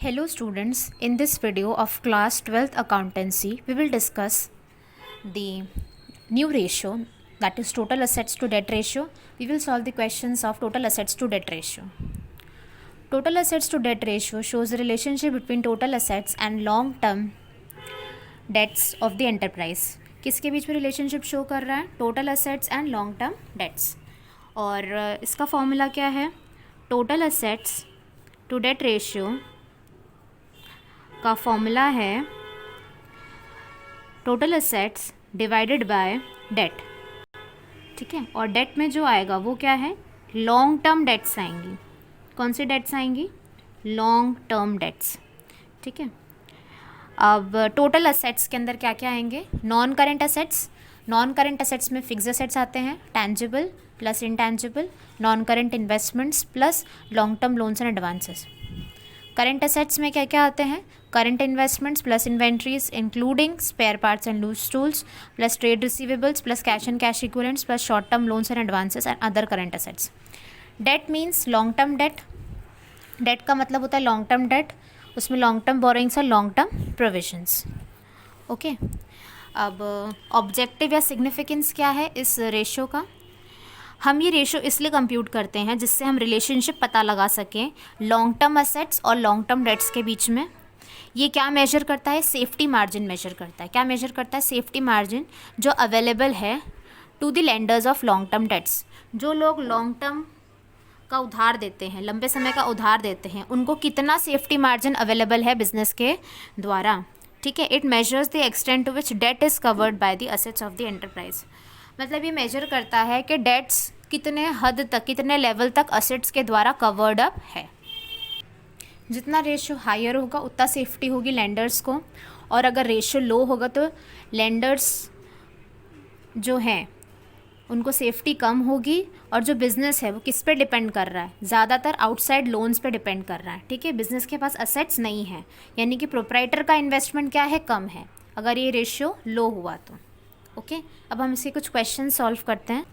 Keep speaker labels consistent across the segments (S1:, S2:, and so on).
S1: Hello students, in this video of class 12th accountancy, we will discuss the new ratio, that is total assets to debt ratio. We will solve the questions of total assets to debt ratio. Total assets to debt ratio shows the relationship between total assets and long term debts of the enterprise. किसके बीच में relationship show कर रहा है? Total assets and long term debts. और इसका formula क्या है? Total assets to debt ratio का फॉर्मूला है total assets divided by debt. ठीक है, और डेट में जो आएगा वो क्या है? लॉन्ग टर्म डेट्स आएंगी. कौन सी डेट्स आएंगी? Long term dates. ठीक है, अब टोटल असेट्स के अंदर क्या क्या आएंगे? Non current assets. Non current assets में फिक्स असेट्स आते हैं, tangible plus intangible. Non current investments plus long term loans and advances. Current assets में क्या क्या आते हैं? Current investments plus inventories including spare parts and loose tools plus trade receivables plus cash and cash equivalents plus short term loans and advances and other current assets. Debt means long term debt. Debt का मतलब होता है long term date, उसमें long term borrowings और long term provisions. Okay, अब objective या significance क्या है इस रेशियो का? हम ये रेशियो इसलिए कंप्यूट करते हैं जिससे हम रिलेशनशिप पता लगा सकें लॉन्ग टर्म असेट्स और लॉन्ग टर्म डेट्स के बीच में. ये क्या मेजर करता है? सेफ्टी मार्जिन मेजर करता है. क्या मेजर करता है? सेफ्टी मार्जिन जो अवेलेबल है to the lenders of long term debts. जो लोग लॉन्ग टर्म का उधार देते हैं, लंबे समय का उधार देते हैं, उनको कितना सेफ्टी मार्जिन अवेलेबल है बिजनेस के द्वारा. ठीक है, it measures the extent to which debt is covered by the assets of the enterprise. मतलब ये मेजर करता है कि डेट्स कितने हद तक, कितने लेवल तक असेट्स के द्वारा कवर्ड अप है. जितना रेशियो हायर होगा उतना सेफ्टी होगी लेंडर्स को, और अगर रेशियो लो होगा तो लेंडर्स जो हैं उनको सेफ्टी कम होगी. और जो बिज़नेस है वो किस पे डिपेंड कर रहा है? ज़्यादातर आउटसाइड लोन्स पे डिपेंड कर रहा है. ठीक है, बिज़नेस के पास असेट्स नहीं है, यानी कि प्रोप्राइटर का इन्वेस्टमेंट क्या है? कम है, अगर ये रेशियो लो हुआ तो. ओके, अब हम इसके कुछ क्वेश्चन सॉल्व करते हैं.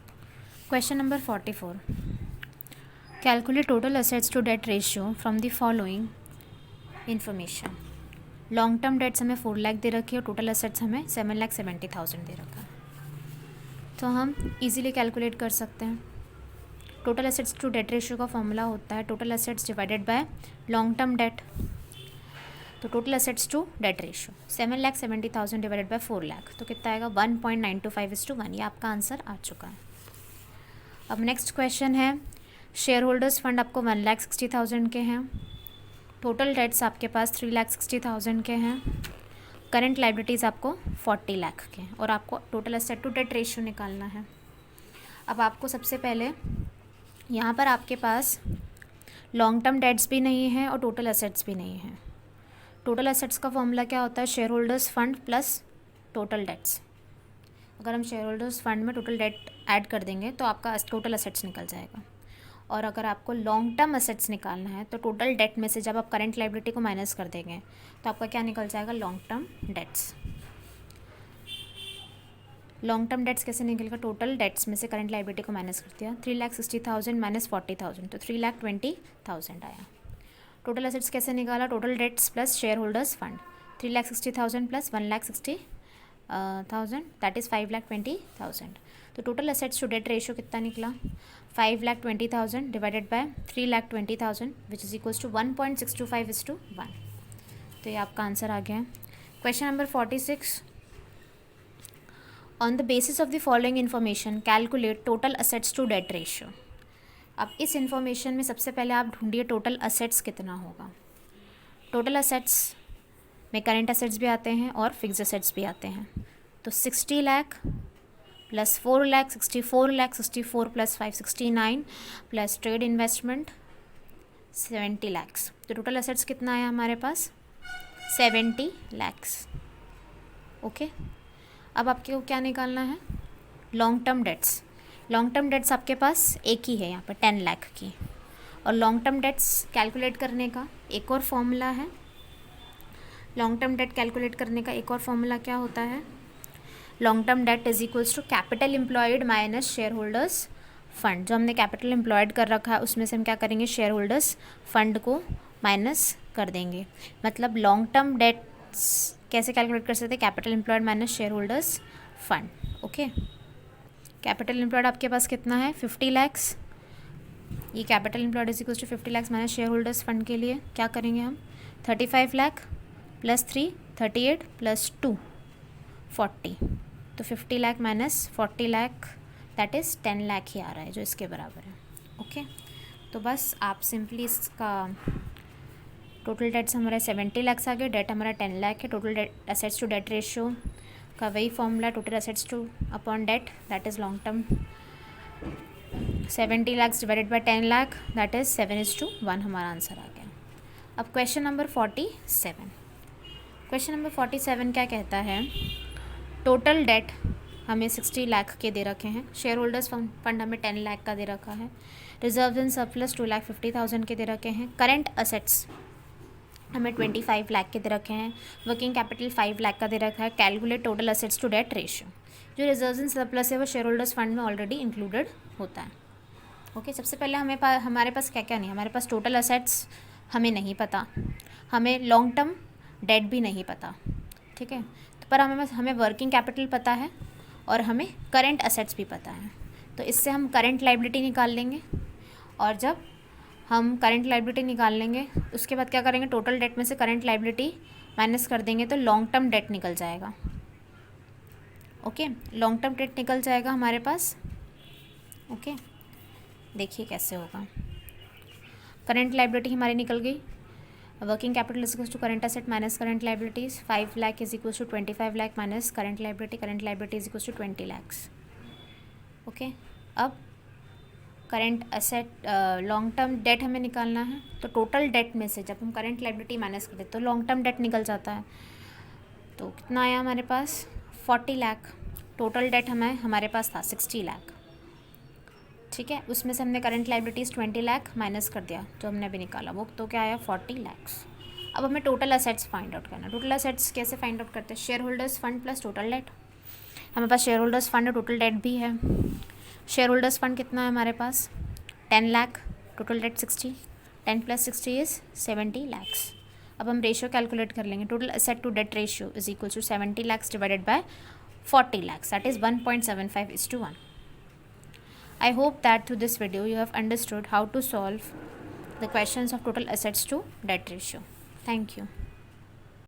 S1: Question number 44. Calculate total assets to debt ratio from the following information. Long term debts हमें 4 लाख दे रखी है और टोटल असेट्स हमें 7,70,000 दे रखा है. तो हम इजीली कैलकुलेट कर सकते हैं. Total assets to debt ratio का फॉर्मूला होता है total assets divided by long term debt. तो total assets to debt ratio 7,70,000 divided by 4 lakh, तो कितना आएगा? 1.925:1. ये आपका आंसर आ चुका है. अब नेक्स्ट क्वेश्चन है, शेयर होल्डर्स फंड आपको 1,60,000 के हैं. टोटल डेट्स आपके पास 3,60,000 के हैं. करंट लाइबिलिटीज़ आपको 40 लाख के हैं, और आपको total asset to debt ratio निकालना है. अब आपको सबसे पहले यहाँ पर आपके पास लॉन्ग टर्म डेट्स भी नहीं है और टोटल असेट्स भी नहीं है. टोटल असेट्स का फॉर्मूला क्या होता है? Share holders fund plus total debts. अगर हम शेयर होल्डर्स फंड में टोटल डेट ऐड कर देंगे तो आपका टोटल असेट्स निकल जाएगा. और अगर आपको लॉन्ग टर्म असेट्स निकालना है तो टोटल डेट में से जब आप करंट लाइबिलिटी को माइनस कर देंगे तो आपका क्या निकल जाएगा? Long term dates. Long term debts कैसे निकलेगा? टोटल डेट्स में से करंट लाइबिलिटी को माइनस कर दिया. 3,60,000 माइनस 40,000 तो 3,20,000 आया. टोटल असेट्स कैसे निकाला? Total debts plus share holders fund. 3,60,000 plus 1,60,000 that is 5,20,000. तो total assets to debt ratio कितना निकला? 5,20,000 divided by 3,20,000 which is equals to 1.625:1. तो ये आपका आंसर आ गया है. Question number 46. On the basis of the following information calculate total assets to debt ratio. अब इस इन्फॉर्मेशन में सबसे पहले आप ढूंढिए टोटल असेट्स कितना होगा. टोटल असेट्स में करेंट असेट्स भी आते हैं और फिक्स असेट्स भी आते हैं. तो 60 lakh plus 4 lakh 64 lakh, 64 plus 5 69 plus trade investment 70 lakhs. तो टोटल असेट्स कितना आया हमारे पास? 70 लैक्स. ओके, अब आपको क्या निकालना है? Long term dates. Long term dates आपके पास एक ही है यहाँ पर 10 लाख की. और लॉन्ग टर्म डेट्स कैलकुलेट करने का एक और फॉर्मूला है. लॉन्ग टर्म डेट कैलकुलेट करने का एक और फॉर्मूला क्या होता है? Long term debt is equals to capital employed minus share holders fund. जो हमने कैपिटल एम्प्लॉयड कर रखा है उसमें से हम क्या करेंगे? शेयर होल्डर्स फंड को माइनस कर देंगे। मतलब लॉन्ग टर्म डेट्स कैसे कैलकुलेट कर सकते हैं, capital employed minus share holders fund. Okay, capital employed आपके पास कितना है 50 लैक्स, ये capital employed is equal to 50 lakhs minus share holders fund के लिए क्या करेंगे हम 35 लाख प्लस 3 38 प्लस 2 40, तो 50 lakh minus 40 lakh that is 10 lakh ही आ रहा है जो इसके बराबर है। ओके, तो बस आप सिंपली इसका टोटल डेट्स हमारा 70 लैक्स आ गए, डेट हमारा 10 लाख है, total debt assets to debt ratio का वही formula total assets to upon debt that is long term 70 lakhs divided by 10 lakh that is 7:1 हमारा आंसर आ गया। अब क्वेश्चन नंबर 47, क्वेश्चन नंबर 47 क्या कहता है, टोटल डेट हमें 60 लाख के दे रखे हैं, शेयर होल्डर्स फंड हमें 10 लाख का दे रखा है, रिजर्व इन सरप्लस 2,50,000 के दे रखे हैं, करेंट असेट्स हमें 25 लाख के दे रखे हैं, वर्किंग कैपिटल 5 लाख का दे रखा है, calculate total assets to debt ratio. जो रिजर्व इन सरप्लस है वो शेयर होल्डर्स फंड में ऑलरेडी इंक्लूडेड होता है। ओके, सबसे पहले हमारे पास क्या क्या नहीं, हमारे पास टोटल असेट्स हमें नहीं पता, हमें लॉन्ग टर्म डेट भी नहीं पता, ठीक है, तो पर हमें वर्किंग कैपिटल पता है और हमें करेंट असेट्स भी पता है, तो इससे हम करेंट लाइबिलिटी निकाल लेंगे, और जब हम करेंट लाइबिलिटी निकाल लेंगे उसके बाद क्या करेंगे, टोटल डेट में से करेंट लाइबिलिटी माइनस कर देंगे तो लॉन्ग टर्म डेट निकल जाएगा। ओके, लॉन्ग टर्म डेट निकल जाएगा हमारे पास। ओके, देखिए कैसे होगा, करेंट लाइबिलिटी हमारी निकल गई, working capital is equal to current asset minus current liabilities, 5 lakh is equal to 25 lakh minus current liability is equal to 20 lakhs. Okay, अब current asset long term debt हमें निकालना है, तो टोटल डेट में से जब हम करेंट लाइबिलिटी माइनस कर देते तो लॉन्ग टर्म डेट निकल जाता है, तो कितना आया हमारे पास 40 लाख, टोटल डेट हमारे पास था 60 लाख, ठीक है, उसमें से हमने करंट लाइबिलिटीज़ 20 लाख माइनस कर दिया जो हमने अभी निकाला, वो तो क्या आया 40 लैक्स। अब हमें टोटल असेट्स फाइंड आउट करना है, टोटल असेट्स कैसे फाइंड आउट करते हैं, share holders fund plus total debt, हमारे पास शेयर होल्डर्स फंड और टोटल डेट भी है। शेयर होल्डर्स फंड कितना है हमारे पास 10 lakh, total debt 60, 10 plus 60 is 70 lakhs. अब हम रेशियो कैलकुलेट कर लेंगे, total asset to debt ratio is equal to 70 lakhs divided by 40 lakhs, that is 1.75:1. I hope that through this video you have understood how to solve the questions of total assets to debt ratio. Thank you.